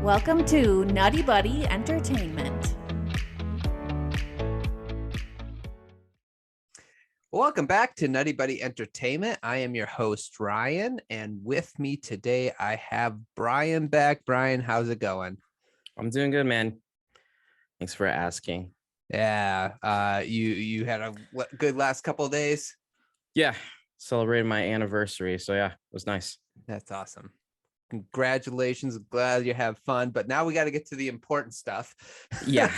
Welcome to Nutty Buddy Entertainment. Welcome back to Nutty Buddy Entertainment. I am your host, Ryan, and with me today I have Brian back. Brian, how's it going? I'm doing good, man. Thanks for asking. Yeah, you had a good last couple of days? Yeah, celebrated my anniversary, so yeah, it was nice. That's awesome. Congratulations. Glad you have fun, but now we got to get to the important stuff. Yeah.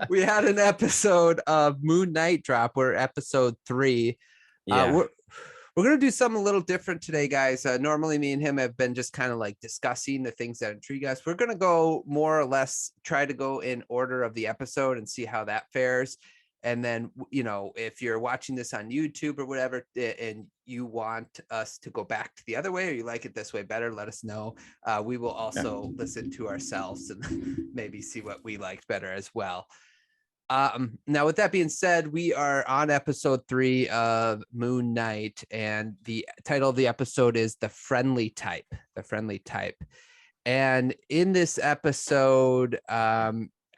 We had an episode of Moon Knight drop. We're episode 3. Yeah. We're going to do something a little different today, guys. Normally me and him have been just kind of like discussing the things that intrigue us. We're going to go more or less try to go in order of the episode and see how that fares. And then, you know, if you're watching this on YouTube or whatever, and you want us to go back to the other way, or you like it this way better, let us know. We will also listen to ourselves and maybe see what we liked better as well. Now, with that being said, we are on episode 3 of Moon Knight, and the title of the episode is The Friendly Type. The Friendly Type. And in this episode,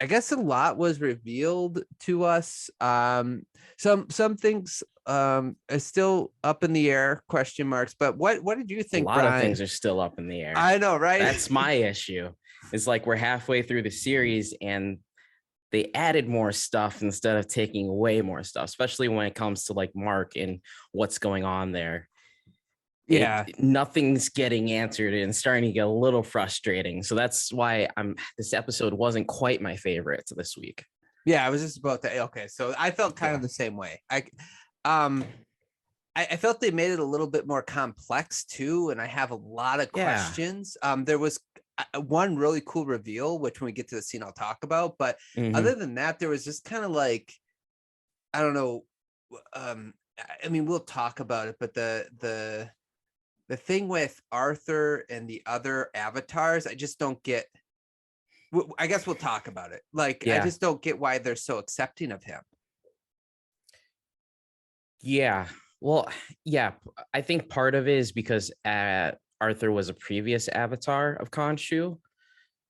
I guess a lot was revealed to us. Some things are still up in the air, question marks. But what did you think, A lot Brian? of things are still up in the air. I know, right? That's my issue. It's like we're halfway through the series and they added more stuff instead of taking away more stuff, especially when it comes to like Mark and what's going on there. Yeah. Nothing's getting answered and starting to get a little frustrating. So that's why this episode wasn't quite my favorite this week. Yeah, I was just about to. Okay, so I felt kind of the same way. I felt they made it a little bit more complex too, and I have a lot of questions. There was one really cool reveal, which when we get to the scene, I'll talk about. But other than that, there was just kind of like, I don't know. I mean, we'll talk about it, but the thing with Arthur and the other avatars, I just don't get. I guess we'll talk about it. Like, I just don't get why they're so accepting of him. Yeah. Well, yeah, I think part of it is because Arthur was a previous avatar of Khonshu,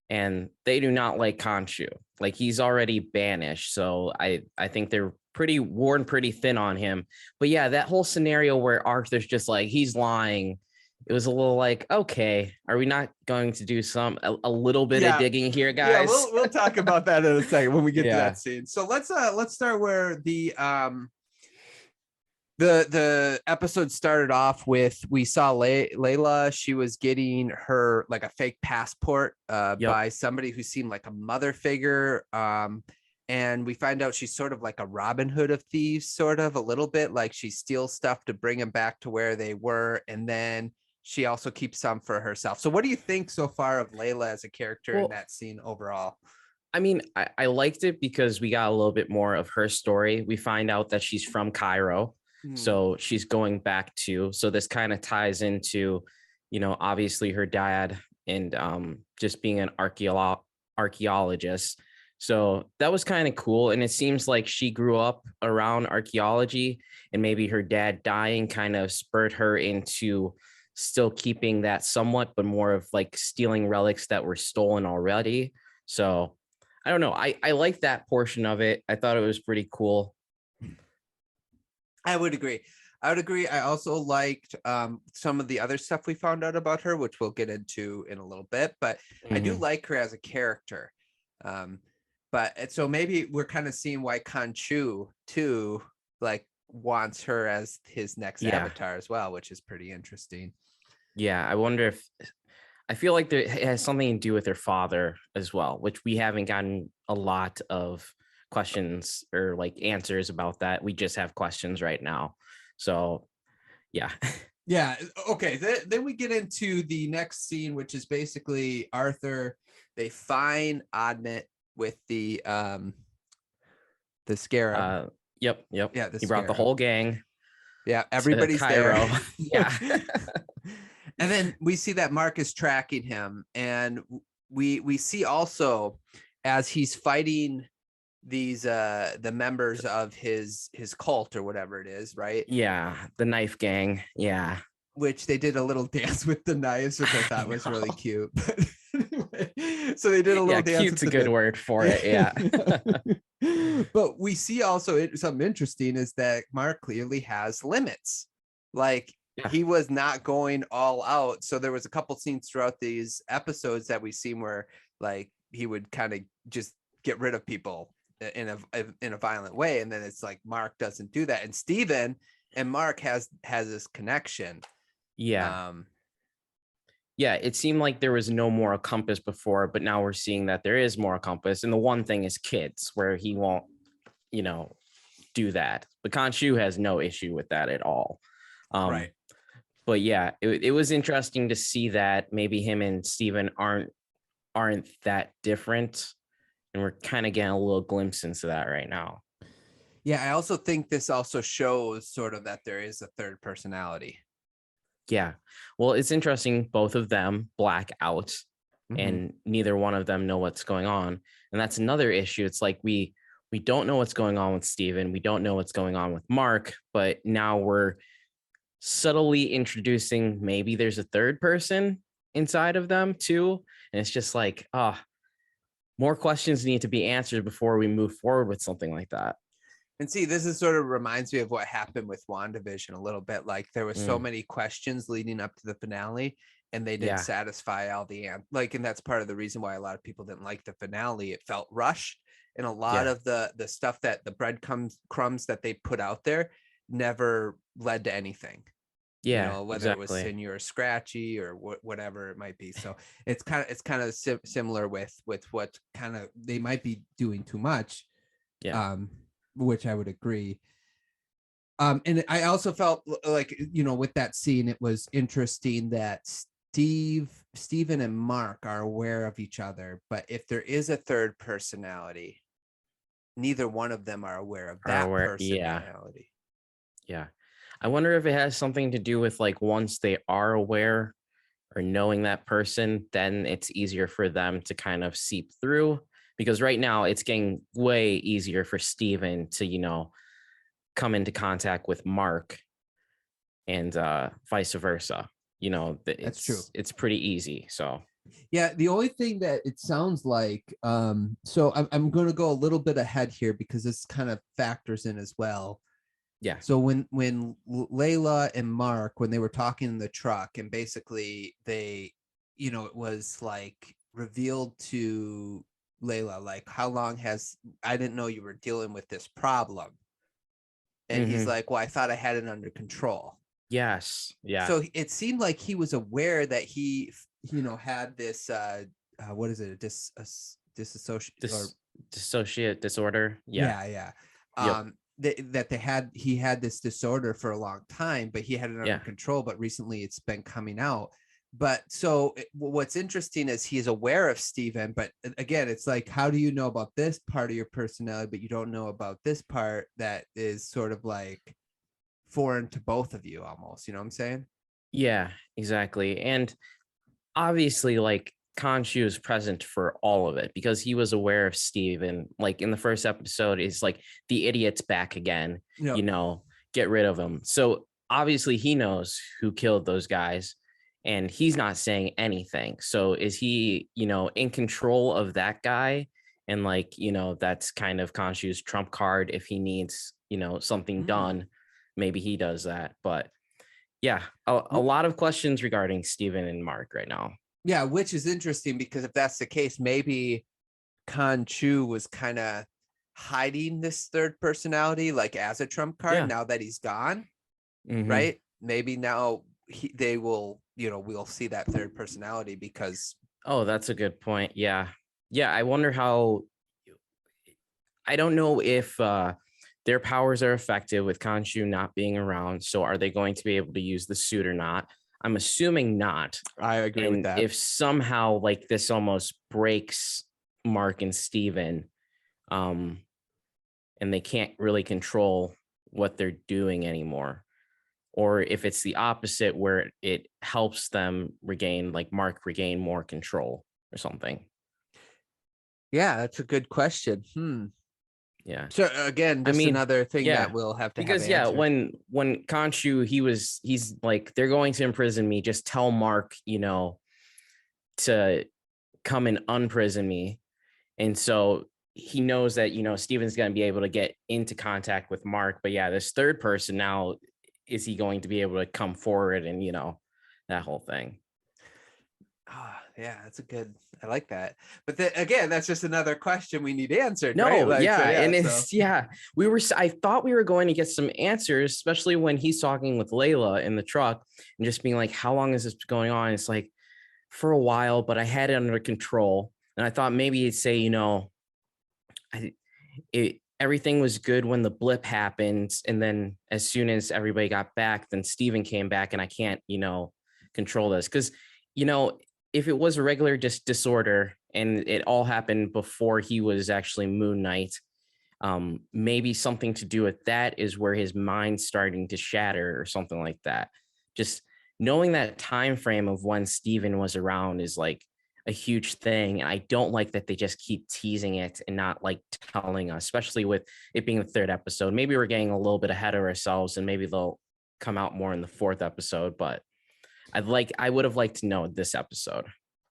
and they do not like Khonshu. Like, he's already banished. So I think they're pretty worn pretty thin on him. But yeah, that whole scenario where Arthur's just like, he's lying. It was a little like, okay, are we not going to do a little bit of digging here, guys? Yeah, we'll talk about that in a second when we get to that scene. So let's start where the episode started off with. We saw Layla. She was getting her like a fake passport by somebody who seemed like a mother figure. And we find out she's sort of like a Robin Hood of thieves, sort of a little bit like she steals stuff to bring them back to where they were. And then she also keeps some for herself. So what do you think so far of Layla as a character in that scene overall? I mean, I liked it because we got a little bit more of her story. We find out that she's from Cairo. So she's going back so this kind of ties into, you know, obviously her dad and just being an archaeologist. So that was kind of cool. And it seems like she grew up around archaeology, and maybe her dad dying kind of spurred her into still keeping that somewhat, but more of like stealing relics that were stolen already. So I don't know. I like that portion of it. I thought it was pretty cool. I would agree. I also liked some of the other stuff we found out about her, which we'll get into in a little bit, but I do like her as a character. But so maybe we're kind of seeing why Khonshu too, like, wants her as his next avatar as well, which is pretty interesting. Yeah, I wonder if I feel like it has something to do with her father as well, which we haven't gotten a lot of questions or like answers about that. We just have questions right now. So yeah. Okay, then we get into the next scene, which is basically Arthur. They find Admit with the scarab. Yep. Yeah, he brought the whole gang. Yeah, everybody's there. Yeah. And then we see that Mark is tracking him, and we see also as he's fighting these the members of his cult or whatever it is, right? Yeah, the knife gang. Yeah. Which they did a little dance with the knives, which I thought was really cute. But anyway, So they did a little dance. Cute's a good word for it. Yeah. But we see also something interesting is that Mark clearly has limits. Like he was not going all out. So there was a couple scenes throughout these episodes that we seen where like he would kind of just get rid of people in a violent way. And then it's like Mark doesn't do that. And Steven and Mark has this connection. Yeah. Yeah, it seemed like there was no moral compass before, but now we're seeing that there is moral compass. And the one thing is kids, where he won't, do that. But Khonshu has no issue with that at all. Right. But yeah, it was interesting to see that maybe him and Steven aren't that different. And we're kind of getting a little glimpse into that right now. Yeah, I also think this also shows sort of that there is a third personality. Yeah. Well, it's interesting. Both of them black out and neither one of them know what's going on. And that's another issue. It's like we don't know what's going on with Steven. We don't know what's going on with Mark, but now we're subtly introducing maybe there's a third person inside of them too. And it's just like, more questions need to be answered before we move forward with something like that. And see, this is sort of reminds me of what happened with WandaVision a little bit. Like there was so many questions leading up to the finale and they didn't satisfy all the answers. And that's part of the reason why a lot of people didn't like the finale. It felt rushed. And a lot of the stuff that the breadcrumbs that they put out there never led to anything. Yeah, whether it was Sinew or Scratchy or whatever it might be. So it's kind of similar with what kind of they might be doing too much. Yeah. Which I would agree. And I also felt like, with that scene, it was interesting that Steven and Mark are aware of each other, but if there is a third personality, neither one of them are aware of that personality. Yeah. I wonder if it has something to do with like once they are aware or knowing that person, then it's easier for them to kind of seep through. Because right now it's getting way easier for Steven to, come into contact with Mark and vice versa. That's true. It's pretty easy. So yeah, the only thing that it sounds like, so I'm going to go a little bit ahead here because this kind of factors in as well. Yeah. So when Layla and Mark, when they were talking in the truck and basically they, it was like revealed to Layla, like, how long I didn't know you were dealing with this problem. And he's like, well, I thought I had it under control. Yes. Yeah. So it seemed like he was aware that he, had this, what is it? Dissociate disorder. Yeah. Yeah. He had this disorder for a long time, but he had it under control. But recently it's been coming out. But so what's interesting is he is aware of Steven, but again, it's like, how do you know about this part of your personality, but you don't know about this part that is sort of like foreign to both of you almost, you know what I'm saying? Yeah, exactly. And obviously like Khonshu is present for all of it because he was aware of Steven. Like in the first episode, it's like the idiot's back again, get rid of him. So obviously he knows who killed those guys. And he's not saying anything. So is he, in control of that guy? And like, that's kind of Khonshu's trump card. If he needs, something done, maybe he does that. But yeah, a lot of questions regarding Steven and Mark right now. Yeah, which is interesting because if that's the case, maybe Khonshu was kind of hiding this third personality, like as a trump card now that he's gone, right? Maybe now we'll see that third personality because that's a good point. Yeah I wonder how. I don't know if their powers are effective with Khonshu not being around, so are they going to be able to use the suit or not? I'm assuming not. I agree with that. If somehow like this almost breaks Mark and Steven, and they can't really control what they're doing anymore, or if it's the opposite where it helps them Mark regain more control or something. Yeah, that's a good question. Yeah. So again, another thing that we'll have to because have when Khonshu, he's like, they're going to imprison me. Just tell Mark, to come and unprison me. And so he knows that, Steven's going to be able to get into contact with Mark. But yeah, this third person now, is he going to be able to come forward and, that whole thing? Yeah, I like that. But again, that's just another question we need answered. No, right? Like, yeah. so, And so. I thought we were going to get some answers, especially when he's talking with Layla in the truck and just being like, how long is this going on? It's like, for a while, but I had it under control. And I thought maybe he'd say, everything was good when the blip happened. And then as soon as everybody got back, then Steven came back and I can't, control this. Because, if it was a regular disorder and it all happened before he was actually Moon Knight, maybe something to do with that is where his mind's starting to shatter or something like that. Just knowing that time frame of when Steven was around is like a huge thing. And I don't like that they just keep teasing it and not like telling us, especially with it being the third episode. Maybe we're getting a little bit ahead of ourselves and maybe they'll come out more in the fourth episode, but I would have liked to know this episode.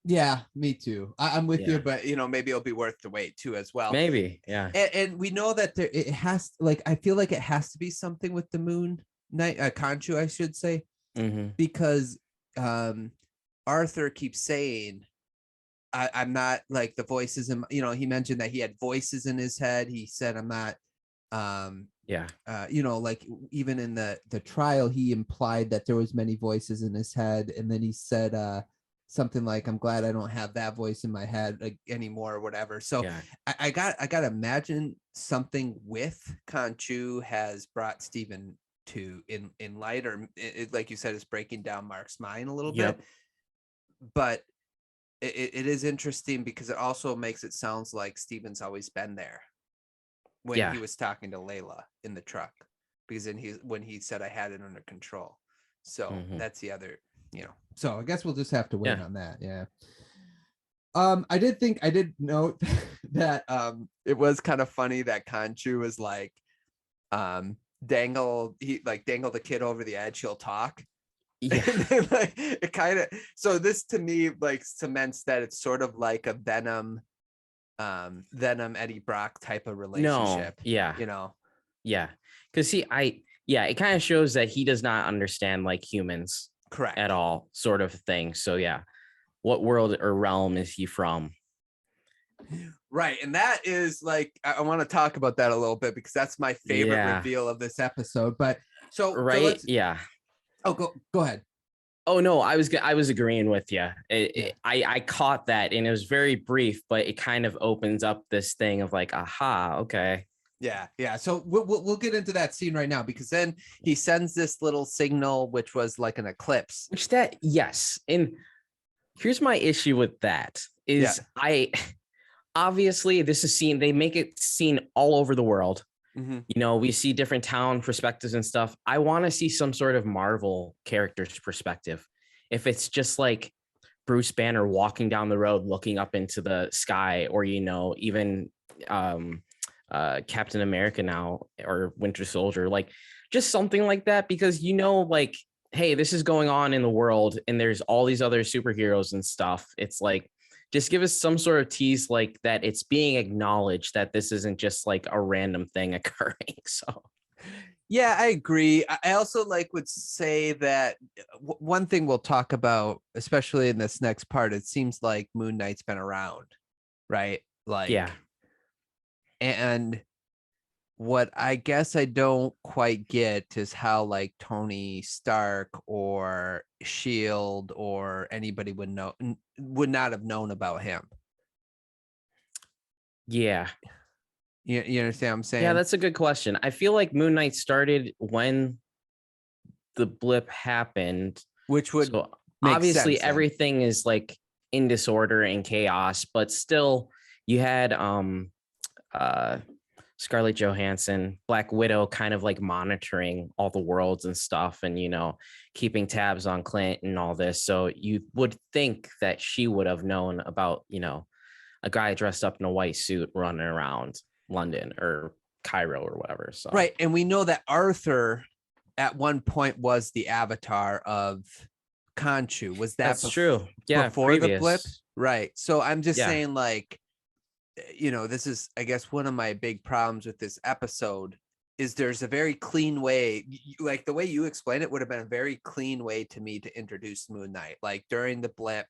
Yeah, me too. I'm with you, but maybe it'll be worth the wait too as well. Maybe, yeah. And we know that it has, like, I feel like it has to be something with the Moon Knight, Khonshu, I should say, because Arthur keeps saying, I'm not like the voices in, he mentioned that he had voices in his head. He said, I'm not, like even in the trial, he implied that there was many voices in his head. And then he said something like, I'm glad I don't have that voice in my head anymore or whatever. So I got to imagine something with Khonshu has brought Steven to in light, or like you said, is breaking down Mark's mind a little bit. But it is interesting because it also makes it sounds like Steven's always been there when he was talking to Layla in the truck, because when he said I had it under control. So that's the other, So I guess we'll just have to wait on that. Yeah. I did note that it was kind of funny that Khonshu was like dangle the kid over the edge, he'll talk. Yeah. Like it kind of, so this to me like cements that it's sort of like a Venom Eddie Brock type of relationship. Because it kind of shows that he does not understand like humans correct at all, sort of thing. So what world or realm is he from? Right. And that is like, I want to talk about that a little bit because that's my favorite reveal of this episode. But so Oh, go ahead. Oh no, I was agreeing with you. I caught that, and it was very brief, but it kind of opens up this thing of like, aha, okay. Yeah. So we'll get into that scene right now, because then he sends this little signal, which was like an eclipse. And here's my issue with that is obviously this is seen. They make it seen all over the world. We see different town perspectives and stuff. I want to see some sort of Marvel character's perspective. If it's just like Bruce Banner walking down the road, looking up into the sky, or, even Captain America now, or Winter Soldier, like just something like that, because, like, hey, this is going on in the world and there's all these other superheroes and stuff. It's like, just give us some sort of tease like that. It's being acknowledged that this isn't just like a random thing occurring. So, yeah, I agree. I also would say that one thing we'll talk about, especially in this next part, it seems like Moon Knight's been around, right? And what I guess I don't quite get is how like Tony Stark or Shield or anybody would not have known about him. Yeah. You understand what I'm saying? Yeah, that's a good question. I feel like Moon Knight started when the blip happened, which would make obviously sense, everything is like in disorder and chaos, but still you had Scarlett Johansson, Black Widow, kind of like monitoring all the worlds and stuff, and keeping tabs on Clint and all this. So you would think that she would have known about a guy dressed up in a white suit running around London or Cairo or whatever. So right, and we know that Arthur at one point was the avatar of Khonshu. Was that true? Yeah, before the blip, Right. So I'm just Yeah. saying, like, this is, I guess, one of my big problems with this episode is there's a very clean way, like the way you explain it would have been a very clean way to me to introduce Moon Knight. Like during the blip,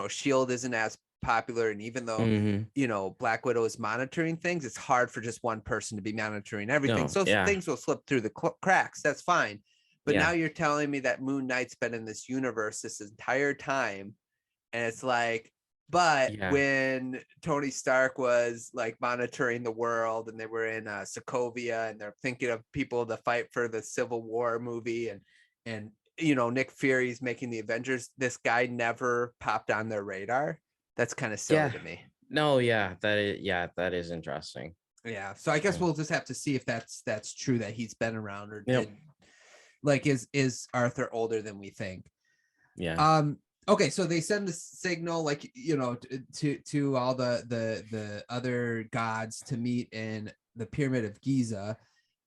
Shield isn't as popular, and even though Black Widow is monitoring things, it's hard for just one person to be monitoring everything. No, So yeah. things will slip through the cracks. That's fine. But Yeah. now you're telling me that Moon Knight's been in this universe this entire time, and it's like, but Yeah. when Tony Stark was like monitoring the world and they were in Sokovia and they're thinking of people to fight for the Civil War movie, and Nick Fury's making the Avengers, this guy never popped on their radar. That's kind of silly to me. No, that is interesting. Yeah. So I guess we'll just have to see if that's true, that he's been around, or is Arthur older than we think? Yeah. Okay, so they send the signal, like, to all the other gods to meet in the Pyramid of Giza.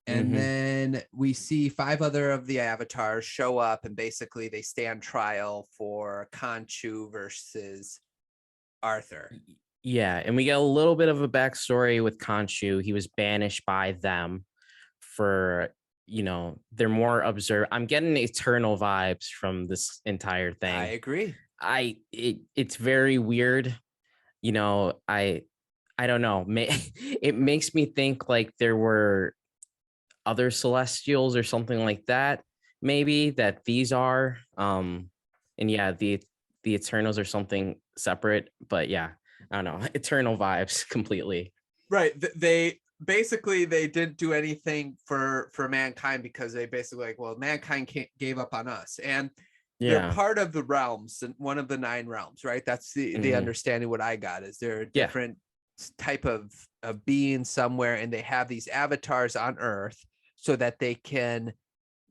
And then we see 5 other of the avatars show up, and basically they stand trial for Khonshu versus Arthur. Yeah, and we get a little bit of a backstory with Khonshu. He was banished by them for, they're more observed. I'm getting eternal vibes from this entire thing. I agree. It's very weird. I don't know. It makes me think like there were other Celestials or something like that, maybe, that these are. And yeah, the Eternals are something separate, but yeah, I don't know. Eternal vibes completely. Right. They didn't do anything for mankind, because they basically mankind gave up on us, and they're part of the realms, and one of the 9 realms, right? That's the understanding. What I got is they're a different type of being somewhere, and they have these avatars on Earth so that they can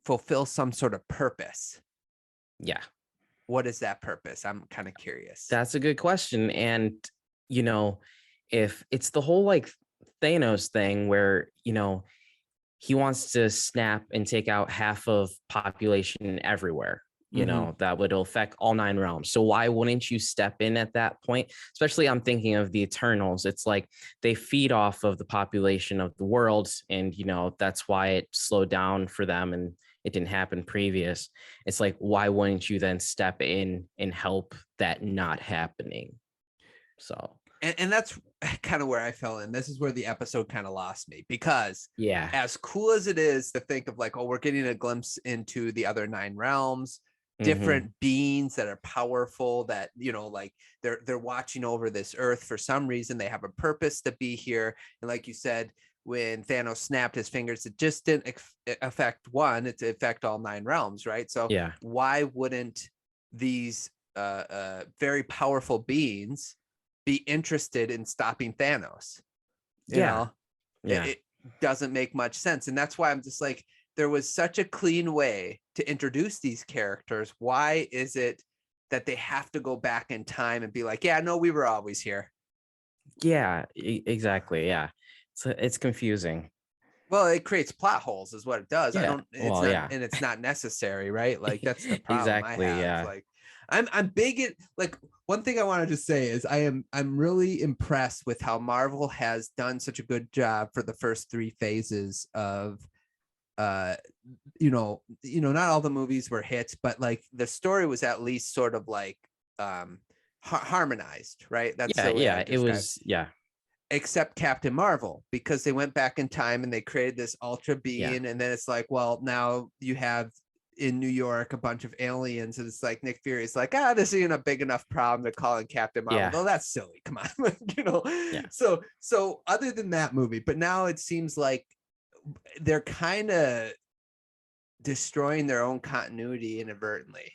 fulfill some sort of purpose. Yeah. What is that purpose? I'm kind of curious. That's a good question. And, if it's the whole like Thanos thing where, he wants to snap and take out half of population everywhere, that would affect all 9 realms. So why wouldn't you step in at that point? Especially I'm thinking of the Eternals. It's like they feed off of the population of the world, and, that's why it slowed down for them and it didn't happen previous. It's like, why wouldn't you then step in and help that not happening? So, and that's kind of where I fell in. This is where the episode kind of lost me, because as cool as it is to think of like, we're getting a glimpse into the other 9 realms, different beings that are powerful, that, like they're watching over this earth for some reason. They have a purpose to be here. And like you said, when Thanos snapped his fingers, it just didn't affect one, it affect all 9 realms, right? So why wouldn't these very powerful beings be interested in stopping Thanos? It doesn't make much sense. And that's why I'm just like, there was such a clean way to introduce these characters. Why is it that they have to go back in time and be like, yeah, no, we were always here? Yeah, exactly. Yeah. So it's confusing. Well, it creates plot holes is what it does. Yeah. And it's not necessary, right? Like that's the problem. Exactly. I have. Yeah. Like I'm big in, like, one thing I wanted to say is I'm really impressed with how Marvel has done such a good job for the first 3 phases of not all the movies were hits, but like the story was at least sort of like harmonized, right? That's the way I it was. Yeah. Except Captain Marvel, because they went back in time and they created this ultra being, and then it's like, well, now you have in New York a bunch of aliens, and it's like Nick Fury is like, this isn't a big enough problem to call in Captain Marvel. No, that's silly. Come on. So other than that movie, but now it seems like they're kind of destroying their own continuity inadvertently.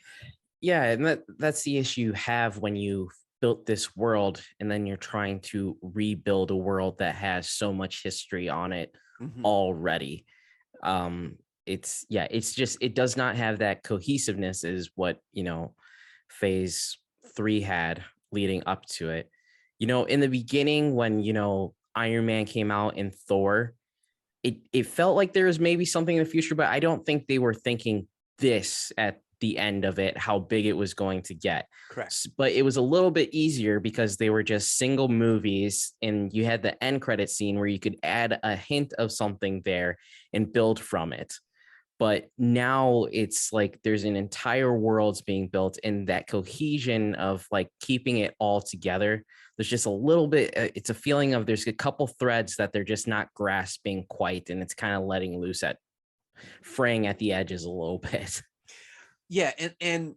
Yeah, and that's the issue you have when you built this world and then you're trying to rebuild a world that has so much history on it already. It's just, it does not have that cohesiveness as what phase 3 had leading up to it. In the beginning, when Iron Man came out and Thor, it felt like there was maybe something in the future, but I don't think they were thinking this at the end of it, how big it was going to get. Correct. But it was a little bit easier because they were just single movies, and you had the end credit scene where you could add a hint of something there and build from it. But now it's like there's an entire world's being built, and that cohesion of like keeping it all together. There's just a little bit, it's a feeling of there's a couple threads that they're just not grasping quite, and it's kind of letting loose at fraying at the edges a little bit. Yeah, and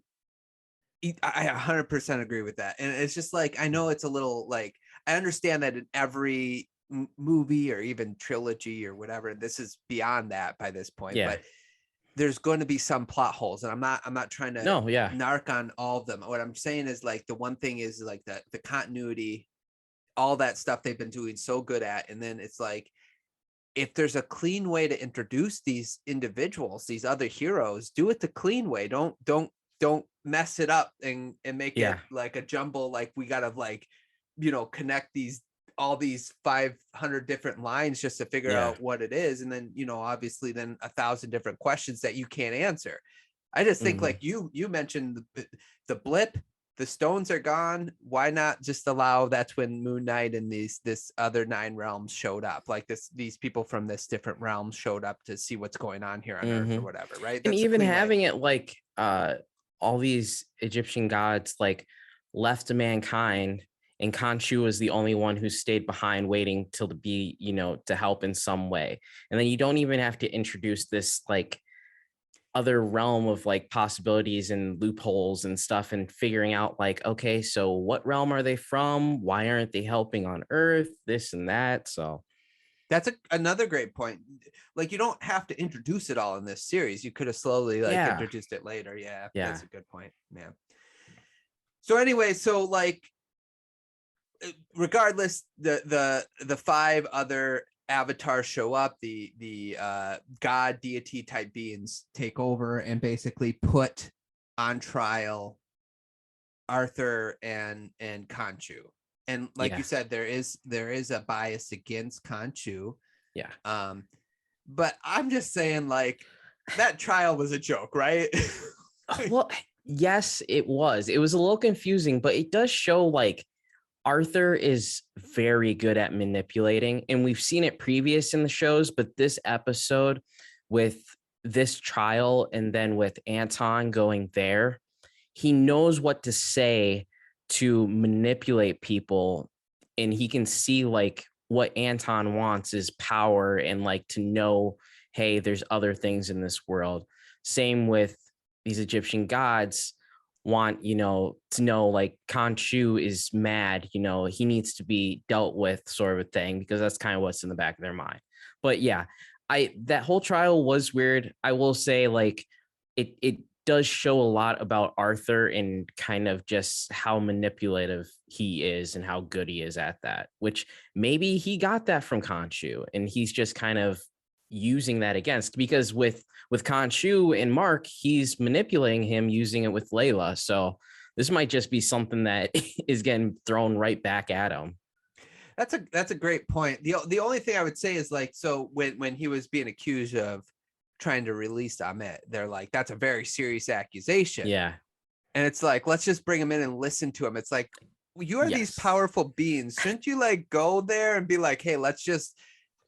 I 100% agree with that. And it's just like, I know it's a little like, I understand that in every movie or even trilogy or whatever, this is beyond that by this point, but there's going to be some plot holes, and I'm not trying to narc on all of them. What I'm saying is like, the one thing is like the continuity, all that stuff they've been doing so good at. And then it's like, if there's a clean way to introduce these individuals, these other heroes, do it the clean way. Don't mess it up and make it like a jumble. Like we got to like, connect all these 500 different lines just to figure out what it is. And then, obviously then 1,000 different questions that you can't answer. I just think like you mentioned the blip, the stones are gone. Why not just allow, that's when Moon Knight and this other 9 realms showed up, like these people from this different realms showed up to see what's going on here on Earth or whatever, right? And even having it like all these Egyptian gods like left to mankind, and Khonshu was the only one who stayed behind waiting till to be, to help in some way. And then you don't even have to introduce this like other realm of like possibilities and loopholes and stuff, and figuring out like, okay, so what realm are they from? Why aren't they helping on Earth? This and that. So that's another great point. Like, you don't have to introduce it all in this series. You could have slowly like introduced it later. Yeah, that's a good point, man. So anyway, so like, regardless, the 5 other avatars show up, the god deity type beings take over and basically put on trial Arthur and Khonshu. And like you said, there is a bias against Khonshu. But I'm just saying, like, that trial was a joke, right? Well, yes, it was a little confusing, but it does show like Arthur is very good at manipulating, and we've seen it previous in the shows, but this episode with this trial and then with Anton going there, he knows what to say to manipulate people, and he can see like what Anton wants is power and like to know, hey, there's other things in this world. Same with these Egyptian gods want, to know like Khonshu is mad, he needs to be dealt with, sort of a thing, because that's kind of what's in the back of their mind. But yeah, that whole trial was weird. I will say, like, it does show a lot about Arthur and kind of just how manipulative he is and how good he is at that, which maybe he got that from Khonshu and he's just kind of using that against, because with Khonshu and Mark, he's manipulating him, using it with Layla. So this might just be something that is getting thrown right back at him. That's a great point. The only thing I would say is like, so when he was being accused of trying to release Ahmet, they're like, that's a very serious accusation. Yeah. And it's like, let's just bring him in and listen to him. It's like, you are these powerful beings. Shouldn't you like go there and be like, hey,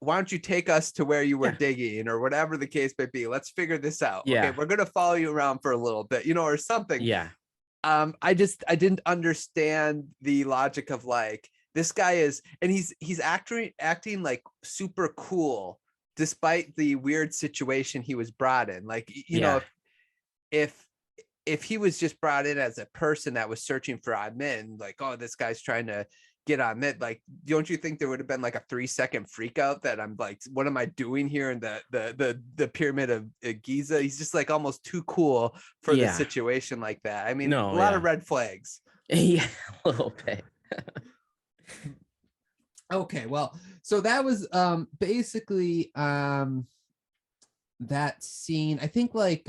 why don't you take us to where you were digging, or whatever the case may be? Let's figure this out. Okay, we're going to follow you around for a little bit, or something. Yeah. I didn't understand the logic of like, this guy is, and he's acting like super cool despite the weird situation he was brought in. Like, if he was just brought in as a person that was searching for Ahmed, like, oh, this guy's trying to get Ahmed, like, don't you think there would have been like a 3-second freak out that I'm like, what am I doing here in the pyramid of Giza? He's just like almost too cool for the situation like that. I mean, a lot of red flags. Yeah, a little bit. Okay, well, so that was basically that scene. I think like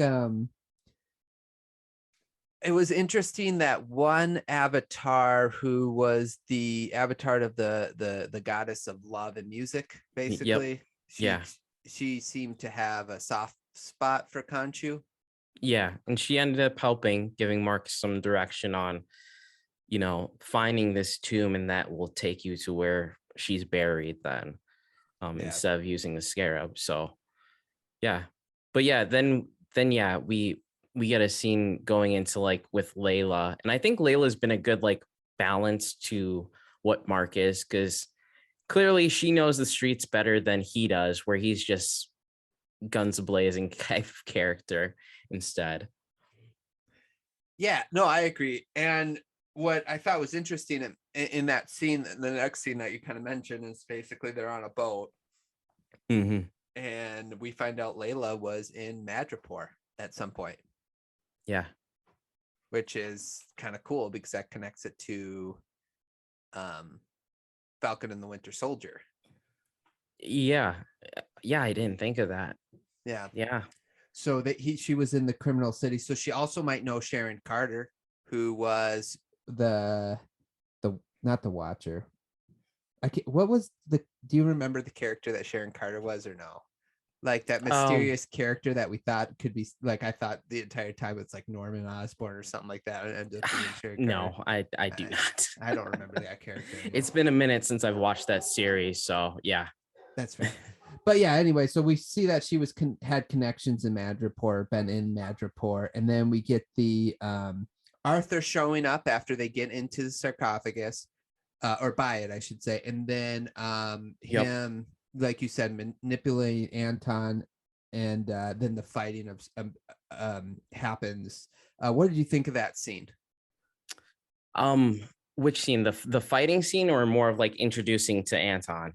it was interesting that one avatar, who was the avatar of the goddess of love and music, basically, she seemed to have a soft spot for Khonshu. Yeah, and she ended up helping, giving Mark some direction on, finding this tomb, and that will take you to where she's buried then, Yeah. instead of using the scarab. So yeah. But yeah, then yeah, we get a scene going into like with Layla. And I think Layla's been a good like balance to what Mark is, because clearly she knows the streets better than he does, where he's just guns a-blazing type of character instead. Yeah, no, I agree. And what I thought was interesting in that scene, the next scene that you kind of mentioned, is basically they're on a boat Mm-hmm. and we find out Layla was in Madripoor at some point, Yeah. which is kind of cool because that connects it to Falcon and the Winter Soldier. Yeah. Yeah, I didn't think of that. Yeah. Yeah. So that she was in the criminal city. So she also might know Sharon Carter, who was the not the Watcher. What was the? Do you remember the character that Sharon Carter was or no? Like that Um, mysterious character that we thought could be like, I thought the entire time it's like Norman Osborn or something like that. It ended up being Sharon Carter. No, I do not. I don't remember that character anymore. It's been a minute since I've watched that series, so yeah. That's fair. But yeah, anyway, so we see that she was had connections in Madripoor, been in Madripoor, and then we get the Arthur showing up after they get into the sarcophagus, or by it, I should say, and then him, like you said, manipulating Anton, and then the fighting of happens. What did you think of that scene? Which scene? The fighting scene, or more of like introducing to Anton?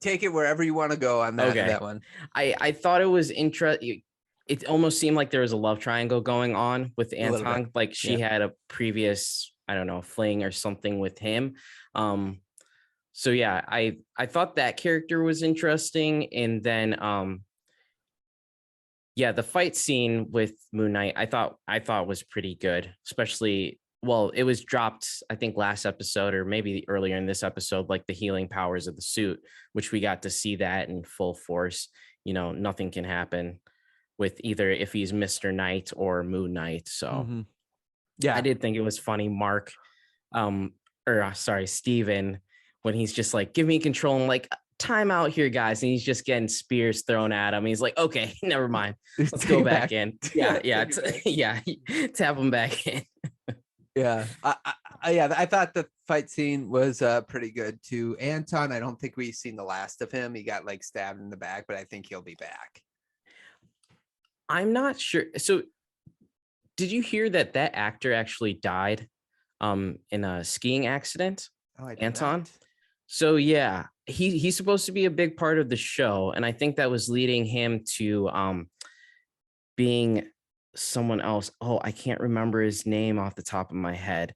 Take it wherever you want to go on that, Okay. that one. I thought it was interesting. It almost seemed like there was a love triangle going on with little Anton. bit. Like she had a previous, I don't know, fling or something with him. So yeah, I thought that character was interesting. And then yeah, the fight scene with Moon Knight, I thought was pretty good, especially, well, it was dropped, I think, last episode or maybe earlier in this episode, like the healing powers of the suit, which we got to see that in full force. Nothing can happen with either if he's Mr. Knight or Moon Knight. So Yeah, I did think it was funny, Mark, Steven, when he's just like, give me control, and like, time out here, guys, and he's just getting spears thrown at him. He's like, okay, never mind, let's go back in. Yeah, tap him back in. Yeah, I thought the fight scene was pretty good too. Anton, I don't think we've seen the last of him. He got like stabbed in the back, but I think he'll be back. I'm not sure. So did you hear that actor actually died in a skiing accident? Oh, I did Anton? not. So yeah, he's supposed to be a big part of the show, and I think that was leading him to being someone else. Oh, I can't remember his name off the top of my head,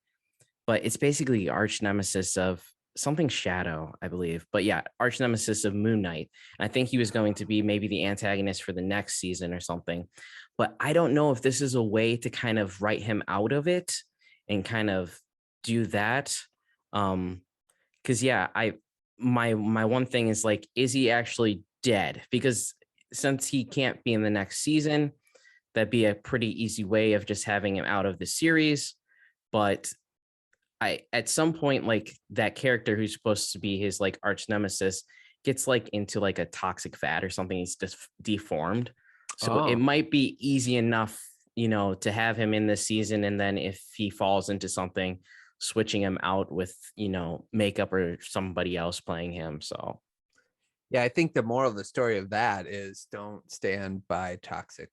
but it's basically arch nemesis of something Shadow, I believe. But yeah, arch nemesis of Moon Knight. And I think he was going to be maybe the antagonist for the next season or something. But I don't know if this is a way to kind of write him out of it and kind of do that. Because yeah, my one thing is like, is he actually dead? Because since he can't be in the next season, that'd be a pretty easy way of just having him out of the series. But at some point, like, that character who's supposed to be his like arch nemesis gets like into like a toxic fat or something. He's just deformed. So it might be easy enough, to have him in this season. And then if he falls into something, switching him out with, makeup or somebody else playing him. So yeah, I think the moral of the story of that is don't stand by toxic.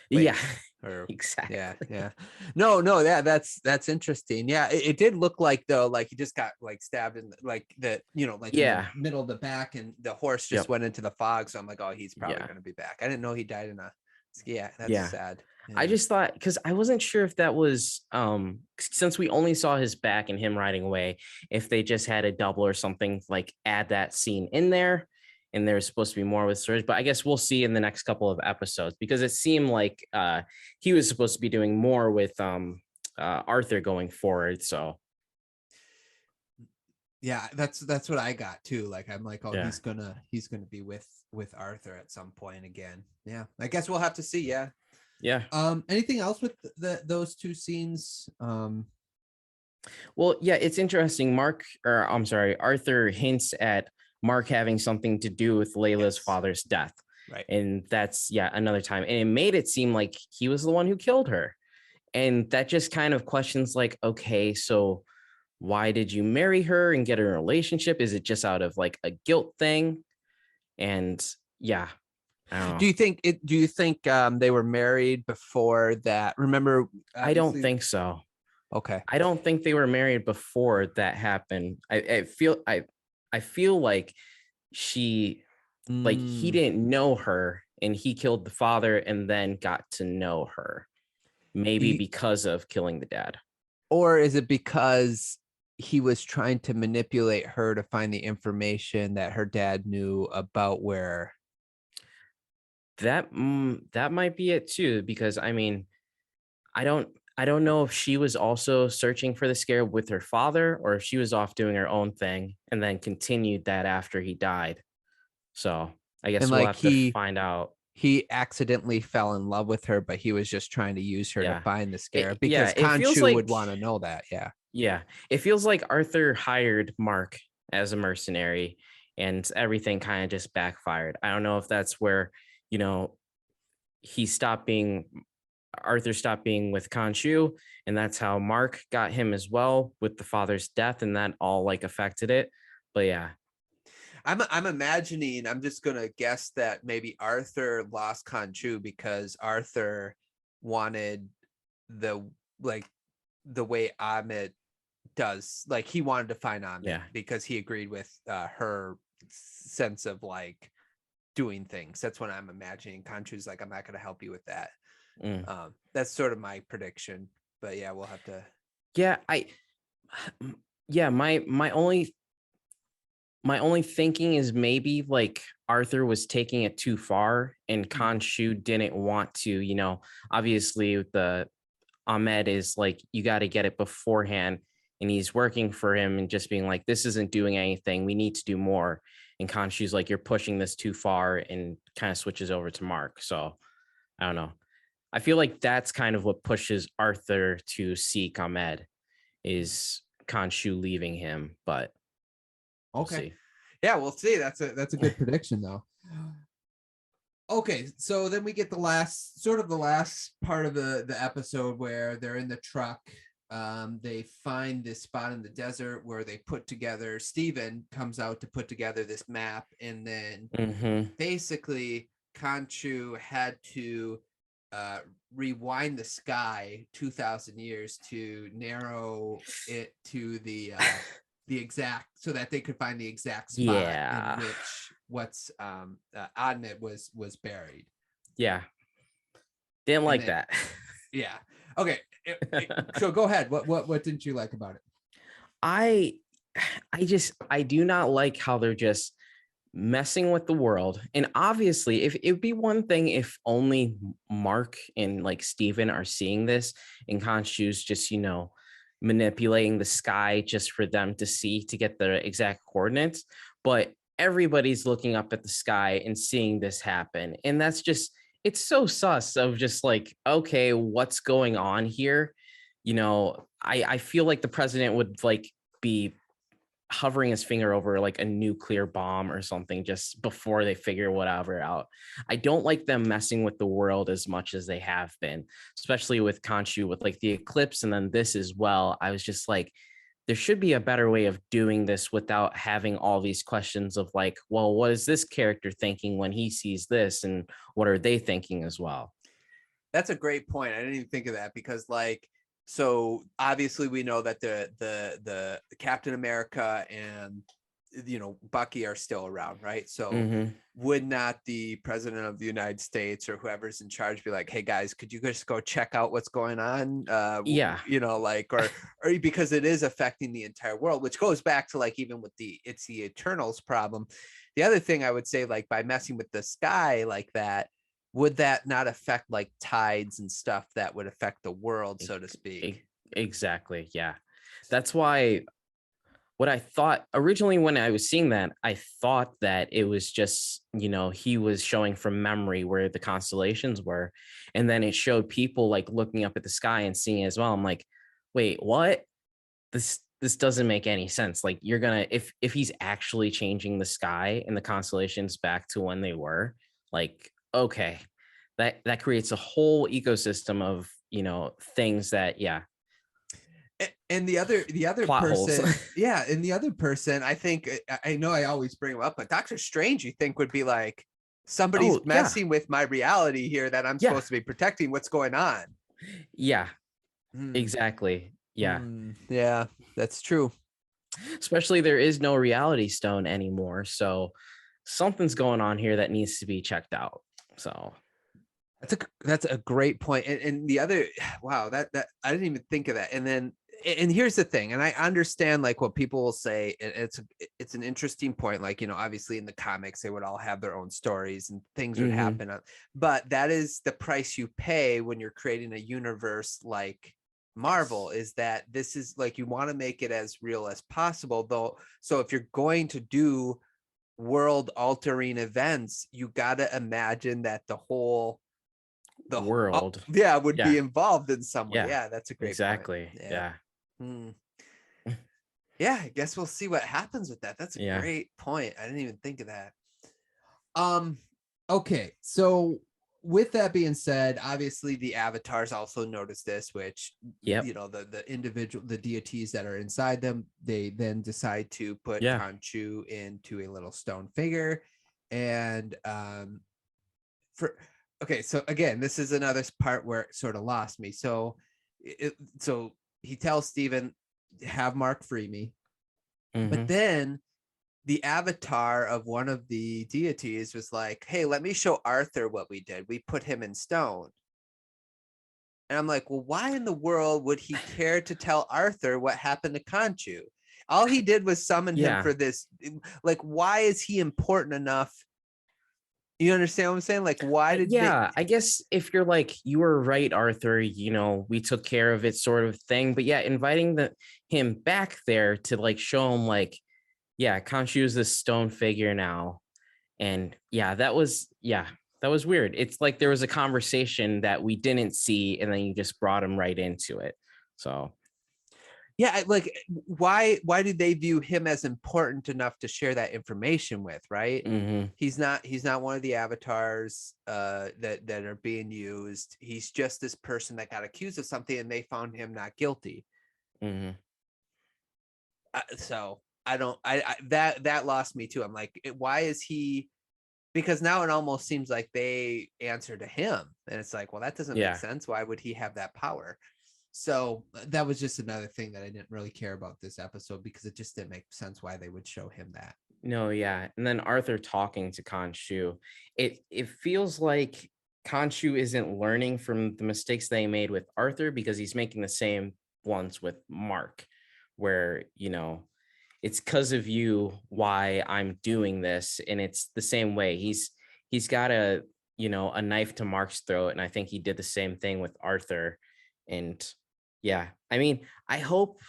yeah, Or exactly. Yeah. No, that's interesting. Yeah, it did look like though, like he just got like stabbed in like the, like in the middle of the back, and the horse just went into the fog. So I'm like, oh, he's probably gonna be back. I didn't know he died in a. Yeah, that's sad. Yeah. I just thought, because I wasn't sure if that was since we only saw his back and him riding away, if they just had a double or something, like add that scene in there. And there's supposed to be more with Surge, but I guess we'll see in the next couple of episodes, because it seemed like he was supposed to be doing more with Arthur going forward. So yeah, that's what I got too. Like, I'm like, oh, Yeah. he's gonna be with Arthur at some point again. Yeah, I guess we'll have to see. Yeah, Yeah. Anything else with those two scenes? Well, yeah, it's interesting. Arthur hints at Mark having something to do with Layla's Yes. father's death. Right. And that's, another time. And it made it seem like he was the one who killed her. And that just kind of questions like, okay, so why did you marry her and get a relationship? Is it just out of like a guilt thing? And yeah, I don't know. Do you think they were married before that? Remember, I don't obviously- think so. Okay. I don't think they were married before that happened. I feel like he didn't know her and he killed the father and then got to know her. Maybe because of killing the dad. Or is it because he was trying to manipulate her to find the information that her dad knew about where? That might be it too, because I mean, I don't know if she was also searching for the scare with her father or if she was off doing her own thing and then continued that after he died. So I guess And we'll like have to find out. He accidentally fell in love with her, but he was just trying to use her to Yeah. find the scare Yeah, because it feels Khonshu would like- want to know that. Yeah. Yeah, it feels like Arthur hired Mark as a mercenary and everything kind of just backfired. I don't know if that's where, you know, Arthur stopped being with Khonshu, and that's how Mark got him as well with the father's death, and that all like affected it. But yeah, I'm imagining, I'm just gonna guess that maybe Arthur lost Khonshu because Arthur wanted the way Ahmed does, like he wanted to find Ahmed because he agreed with her sense of like doing things. That's what I'm imagining. Khonshu's like, I'm not gonna help you with that. That's sort of my prediction. But yeah, we'll have to. Yeah, my only thinking is maybe like Arthur was taking it too far and Khonshu didn't want to, obviously the Ahmed is like, you got to get it beforehand, and he's working for him and just being like, this isn't doing anything. We need to do more. And Khonshu's like, you're pushing this too far, and kind of switches over to Mark. So I don't know. I feel like that's kind of what pushes Arthur to seek Ahmed is Khonshu leaving him, but we'll see. Yeah, we'll see. That's a good prediction though. Okay, so then we get the last part of the episode where they're in the truck. They find this spot in the desert where they put together. Steven comes out to put together this map, and then basically Khonshu had to rewind the sky 2,000 years to narrow it to the exact, so that they could find the exact spot in which Ahmed was buried. Yeah, didn't like that. Yeah. Okay. So go ahead. What didn't you like about it? I do not like how they're just messing with the world. And obviously, if it'd be one thing if only Mark and like Steven are seeing this, and Khonshu's just, manipulating the sky just for them to see to get the exact coordinates. But everybody's looking up at the sky and seeing this happen. And that's just, it's so sus of just like, okay, what's going on here? I feel like the president would like be hovering his finger over like a nuclear bomb or something just before they figure whatever out. I don't like them messing with the world as much as they have been, especially with Khonshu with like the eclipse and then this as well. I was just like, there should be a better way of doing this without having all these questions of like, well, what is this character thinking when he sees this, and what are they thinking as well? That's a great point. I didn't even think of that because like, so obviously we know that the Captain America and Bucky are still around, right? So would not the president of the United States or whoever's in charge be like, hey guys, could you just go check out what's going on? Or because it is affecting the entire world, which goes back to like even with it's the Eternals problem. The other thing I would say, like by messing with the sky like that, would that not affect like tides and stuff that would affect the world, so to speak? Exactly. Yeah. That's why what I thought originally when I was seeing that, I thought that it was just, he was showing from memory where the constellations were. And then it showed people like looking up at the sky and seeing it as well. I'm like, wait, what? This doesn't make any sense. Like you're gonna, if he's actually changing the sky and the constellations back to when they were, like, okay, that creates a whole ecosystem of, things that, yeah. And the other Plot holes. person, yeah, and the other person, I think I know I always bring him up, but Doctor Strange, you think would be like somebody's Oh, yeah. messing with my reality here that I'm Yeah. supposed to be protecting. What's going on? Yeah, exactly. Yeah. Yeah, that's true. Especially there is no reality stone anymore. So something's going on here that needs to be checked out. So That's a great point. And the other, wow, that I didn't even think of that. And here's the thing, and I understand like what people will say, and it's an interesting point. Like, obviously in the comics, they would all have their own stories and things would happen. But that is the price you pay when you're creating a universe like Marvel, is that this is like, you want to make it as real as possible, though. So if you're going to do world altering events, you got to imagine that the world would be involved in some way. Yeah, that's a great exactly point. Yeah. Yeah, I guess we'll see what happens with that. That's a great point. I didn't even think of that. Okay, so with that being said, Obviously the avatars also notice this, which the deities that are inside them, they then decide to put Khonshu into a little stone figure. And so again, this is another part where it sort of lost me. So he tells Steven, have Mark free me. But then the avatar of one of the deities was like, hey, let me show Arthur what we did. We put him in stone. And I'm like, well, why in the world would he care to tell Arthur what happened to Khonshu? All he did was summon him for this. Like, why is he important enough? You understand what I'm saying? Like, why did I guess if you're like, you were right, Arthur, we took care of it sort of thing. But yeah, inviting him back there to like show him like, Khonshu is this stone figure now. And that was weird. It's like there was a conversation that we didn't see, and then you just brought him right into it. So like, why did they view him as important enough to share that information with? Right. He's not one of the avatars that are being used. He's just this person that got accused of something, and they found him not guilty. So that lost me too. I'm like, why is he? Because now it almost seems like they answer to him, and it's like, well, that doesn't make sense. Why would he have that power? So that was just another thing that I didn't really care about this episode, because it just didn't make sense why they would show him that. No, yeah. And then Arthur talking to Khonshu, it feels like Khonshu isn't learning from the mistakes they made with Arthur, because he's making the same ones with Mark, where, it's because of you why I'm doing this. And it's the same way. He's got a knife to Mark's throat. And I think he did the same thing with Arthur. And I mean, I hope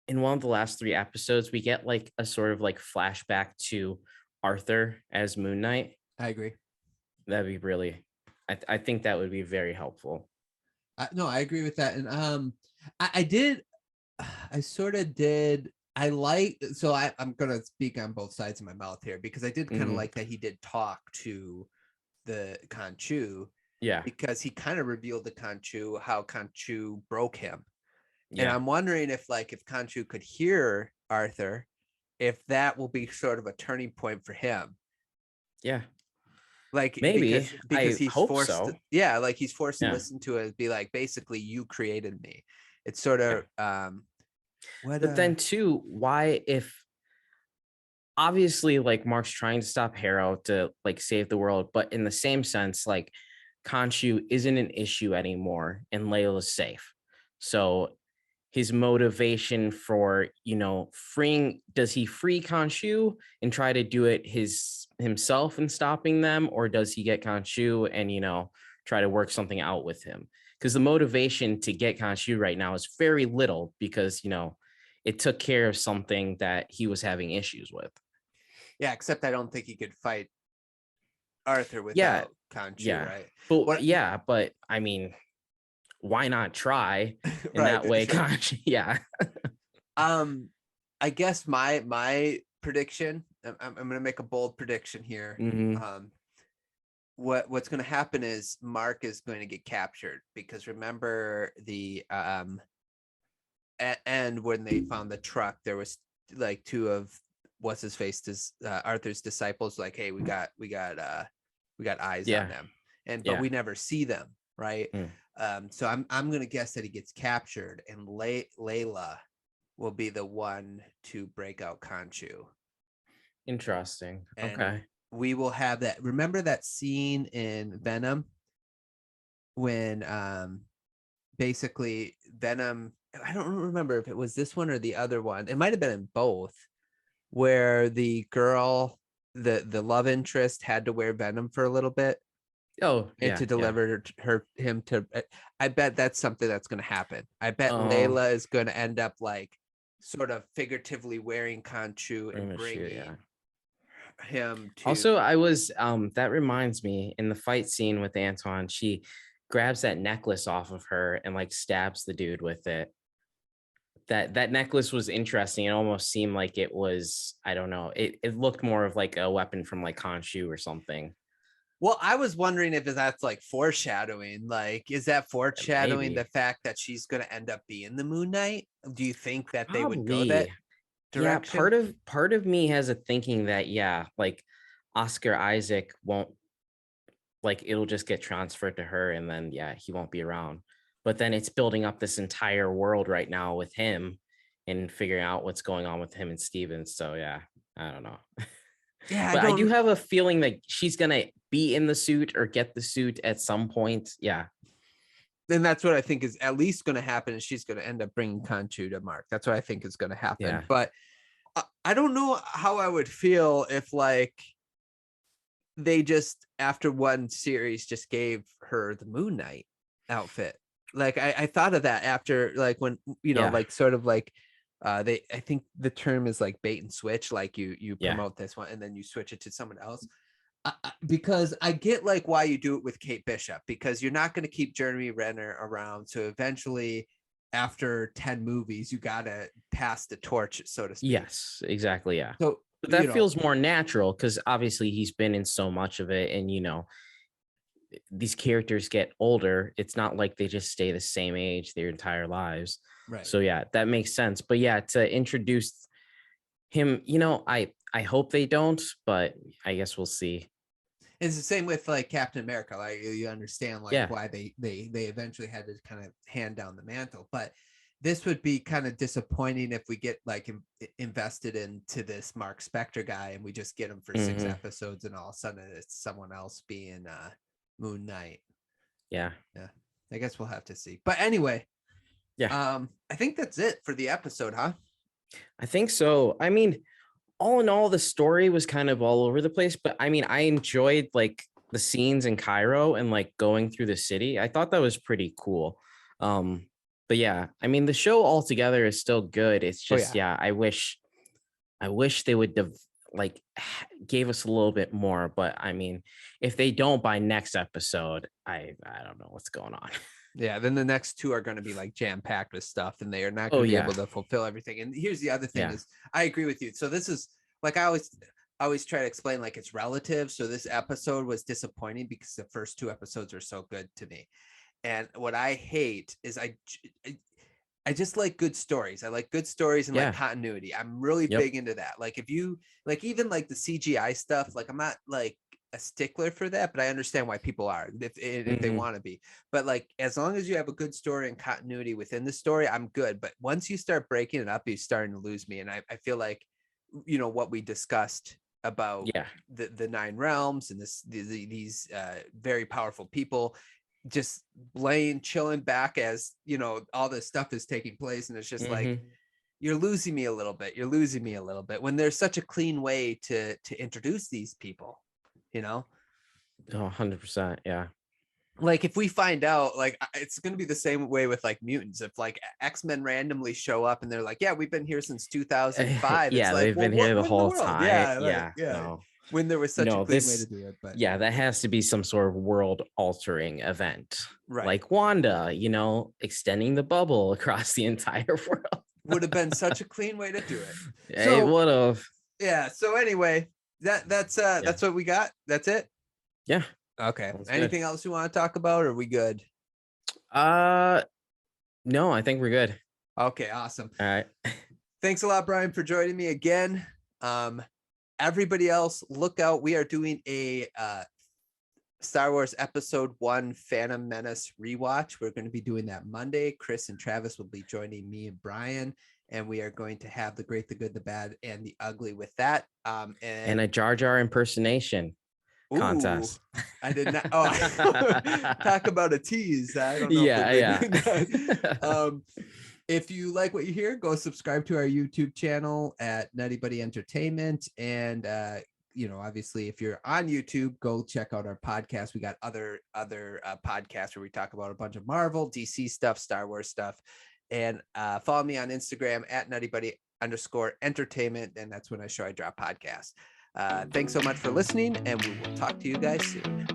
in one of the last 3 episodes, we get like a sort of like flashback to Arthur as Moon Knight. I agree. That'd be really, I think that would be very helpful. No, I agree with that. And I sort of did. I'm going to speak on both sides of my mouth here, because I did kind of like that he did talk to the Khonshu. Yeah. Because he kind of revealed to Khonshu how Khonshu broke him. Yeah. And I'm wondering if Khonshu could hear Arthur, if that will be sort of a turning point for him. Yeah. Like, maybe because he's forced so. He's forced to listen to it, be like, basically, you created me. It's sort of but then too, why, if obviously like Mark's trying to stop Harrow to like save the world, but in the same sense, like Khonshu isn't an issue anymore and Layla's safe. So his motivation for, does he free Khonshu and try to do it himself and stopping them? Or does he get Khonshu and, try to work something out with him? Because the motivation to get Khonshu right now is very little, because, it took care of something that he was having issues with. Yeah, except I don't think he could fight Arthur Yeah, without Khonshu, yeah. right? But yeah, but I mean, why not try in Right, that way? sure. Yeah. I guess my prediction, I'm gonna make a bold prediction here. Mhm. What's gonna happen is Mark is going to get captured, because remember the and when they found the truck, there was like two of what's his face Arthur's disciples, like, hey, we got eyes Yeah. on them, but Yeah. we never see them, right? Mm. So I'm gonna guess that he gets captured, and Layla will be the one to break out Khonshu. Interesting. And Okay. we will have that. Remember that scene in Venom when basically Venom, I don't remember if it was this one or the other one. It might have been in both, where the girl, the love interest, had to wear Venom for a little bit. Oh, And yeah. to deliver him to, I bet that's something that's going to happen. I bet Oh. Layla is going to end up like sort of figuratively wearing Khonshu and bringing him to. Also, that reminds me, in the fight scene with Antoine, she grabs that necklace off of her and like stabs the dude with it. That necklace was interesting. It almost seemed like it was, I don't know, it looked more of like a weapon from like Khonshu or something. Well, I was wondering if that's like foreshadowing. Like, is that foreshadowing the fact that she's going to end up being the Moon Knight? Do you think that they would go that direction? Yeah, part of me has a thinking that, yeah, like Oscar Isaac won't, like, it'll just get transferred to her, and then yeah, he won't be around. But then it's building up this entire world right now with him and figuring out what's going on with him and Steven. So yeah, I don't know. Yeah, but I do have a feeling that she's gonna be in the suit or get the suit at some point. Yeah. Then that's what I think is at least going to happen, is she's going to end up bringing Khonshu to Mark. That's what I think is going to happen. Yeah. But I don't know how I would feel if like they just, after one series, just gave her the Moon Knight outfit. Like I thought of that after, like, when, like sort of like I think the term is like bait and switch, like you promote this one and then you switch it to someone else. Because I get like why you do it with Kate Bishop, because you're not going to keep Jeremy Renner around. So eventually, after 10 movies, you got to pass the torch, so to speak. Yes, exactly. Yeah. So, but that feels more natural, because obviously he's been in so much of it, and these characters get older. It's not like they just stay the same age their entire lives. Right. So yeah, that makes sense. But yeah, to introduce him, I hope they don't, but I guess we'll see. It's the same with like Captain America. Like, you understand like why they eventually had to kind of hand down the mantle. But this would be kind of disappointing if we get like invested into this Mark Spector guy and we just get him for 6 episodes and all of a sudden it's someone else being Moon Knight. Yeah. I guess we'll have to see. But anyway, I think that's it for the episode, huh? I think so. I mean, all in all, the story was kind of all over the place, but I mean, I enjoyed like the scenes in Cairo and like going through the city. I thought that was pretty cool. But yeah, I mean, the show altogether is still good. It's just, I wish they would like gave us a little bit more. But I mean, if they don't by next episode, I don't know what's going on. Yeah, then the next 2 are going to be like jam-packed with stuff, and they are not going to be able to fulfill everything. And here's the other thing is, I agree with you. So this is like, I always try to explain like it's relative. So this episode was disappointing because the first 2 episodes are so good to me. And what I hate is I just like good stories. I like good stories and like continuity. I'm really big into that. Like if you like, even like the CGI stuff, like I'm not like a stickler for that, but I understand why people are if they want to be. But like, as long as you have a good story and continuity within the story, I'm good. But once you start breaking it up, you're starting to lose me. And I feel like, what we discussed about the 9 realms and these very powerful people just chilling back as all this stuff is taking place, and it's just like, you're losing me a little bit when there's such a clean way to introduce these people. 100%. Yeah. like if we find out, like it's going to be the same way with like mutants. If like X-Men randomly show up and they're like, yeah, we've been here since 2005. Yeah, it's like, they've well, been here the what in the whole world? time. Yeah, Yeah, yeah. no. When there was such No, a clean way this- to do it, but Yeah, that has to be some sort of world altering event. right. Like Wanda, extending the bubble across the entire world. Would have been such a clean way to do it. It would have. Yeah. So anyway, that's what we got. That's it. Yeah. Okay. Sounds Anything else you want to talk about? Or are we good? No, I think we're good. Okay. Awesome. All right. Thanks a lot, Brian, for joining me again. Everybody else, look out. We are doing a Star Wars Episode 1 Phantom Menace rewatch. We're going to be doing that Monday. Chris and Travis will be joining me and Brian, and we are going to have the great, the good, the bad, and the ugly with that. And a Jar Jar impersonation contest. I did not. Oh, talk about a tease. I don't know. Yeah. If you like what you hear, go subscribe to our YouTube channel at Nutty Buddy Entertainment. And, obviously, if you're on YouTube, go check out our podcast. We got other podcasts where we talk about a bunch of Marvel, DC stuff, Star Wars stuff. And follow me on Instagram at Nutty Buddy _entertainment. And that's when I drop podcasts. Thanks so much for listening, and we will talk to you guys soon.